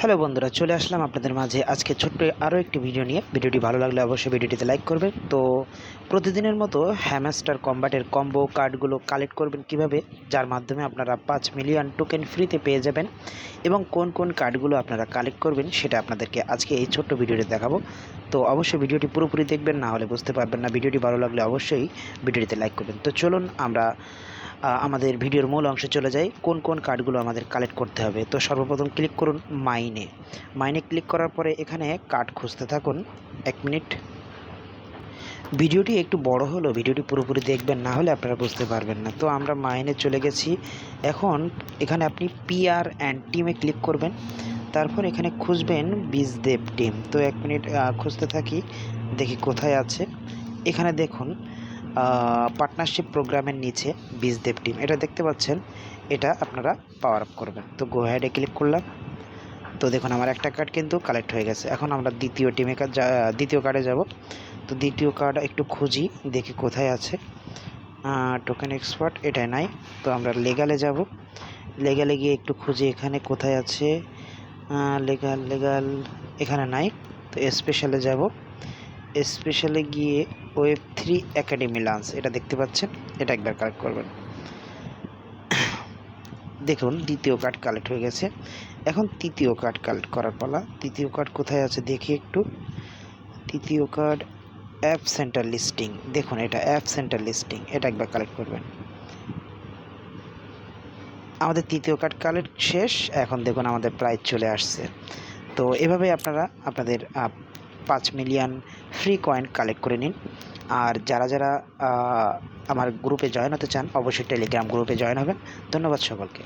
Hello বন্ধুরা, চলে আসলাম আপনাদের মাঝে আজকে ছোট্ট আরও একটি ভিডিও নিয়ে। ভিডিওটি ভালো লাগলে অবশ্যই ভিডিওটিতে লাইক করবেন। তো প্রতিদিনের মতো হ্যামস্টার কম্বাটের কম্বো কার্ডগুলো কালেক্ট করবেন কিভাবে, যার মাধ্যমে আপনারা 5 মিলিয়ন টোকেন ফ্রিতে পেয়ে যাবেন এবং কোন কোন কার্ডগুলো আপনারা কালেক্ট করবেন সেটা আপনাদেরকে আজকে এই ছোট্ট ভিডিওতে দেখাবো। তো অবশ্যই ভিডিওটি পুরোপুরি দেখবেন, না হলে বুঝতে পারবেন না। ভিডিওটি ভালো লাগলে অবশ্যই ভিডিওটিতে লাইক করবেন। তো চলুন আমরা আমাদের ভিডিওর মূল অংশে চলে যাই। কোন কোন কার্ডগুলো আমাদের কালেক্ট করতে হবে। তো সর্বপ্রথম ক্লিক করুন মাইনে ক্লিক করার পরে এখানে কার্ড খুঁজতে থাকুন। 1 মিনিট। ভিডিওটি একটু বড় হলো, ভিডিওটি পুরোপুরি দেখবেন, না হলে আপনারা বুঝতে পারবেন না। তো আমরা মাইনে চলে গেছি। এখন এখানে আপনি পিআর অ্যান্ড টিমে ক্লিক করবেন। তারপর এখানে খুঁজবেন বীজদেব টিম। তো 1 মিনিট খুঁজতে থাকি, দেখি কোথায় আছে। এখানে দেখুন পার্টনারশিপ প্রোগ্রামের নিচে বীজদেব টিম, এটা দেখতে পাচ্ছেন। এটা আপনারা পাওয়ার আপ করবেন। তো গো হেডে ক্লিক করলাম। তো দেখুন আমার একটা কার্ড কিন্তু কালেক্ট হয়ে গেছে। এখন আমরা দ্বিতীয় কার্ডে যাব। তো দ্বিতীয় কার্ড একটু খুঁজি, দেখি কোথায় আছে। টোকেন এক্সপার্ট এটাই নাই। তো আমরা লেগালে যাব। লেগালে গিয়ে একটু খুঁজি এখানে কোথায় আছে। লেগাল এখানে নাই। তো স্পেশালে যাব। স্পেশালে গিয়ে Web3 একাডেমি লঞ্চ, এটা দেখতে পাচ্ছেন। এটা একবার কালেক্ট করবেন। দেখুন দ্বিতীয় কার্ড কালেক্ট হয়ে গেছে। এখন তৃতীয় কার্ড কালেক্ট করার পালা। তৃতীয় কার্ড কোথায় আছে দেখি একটু। তৃতীয় কার্ড অ্যাপ সেন্টার লিস্টিং, দেখুন এটা অ্যাপ সেন্টার লিস্টিং, এটা একবার কালেক্ট করবেন। আমাদের তৃতীয় কার্ড কালেক্ট শেষ। এখন দেখুন আমাদের প্রাইজ চলে আসছে। তো এভাবে আপনারা আপনাদের 5 মিলিয়ন ফ্রি কয়েন কালেক্ট করে নিন। আর যারা আমার গ্রুপে জয়েন হতে চান অবশ্যই টেলিগ্রাম গ্রুপে জয়েন হবেন। ধন্যবাদ সকলকে।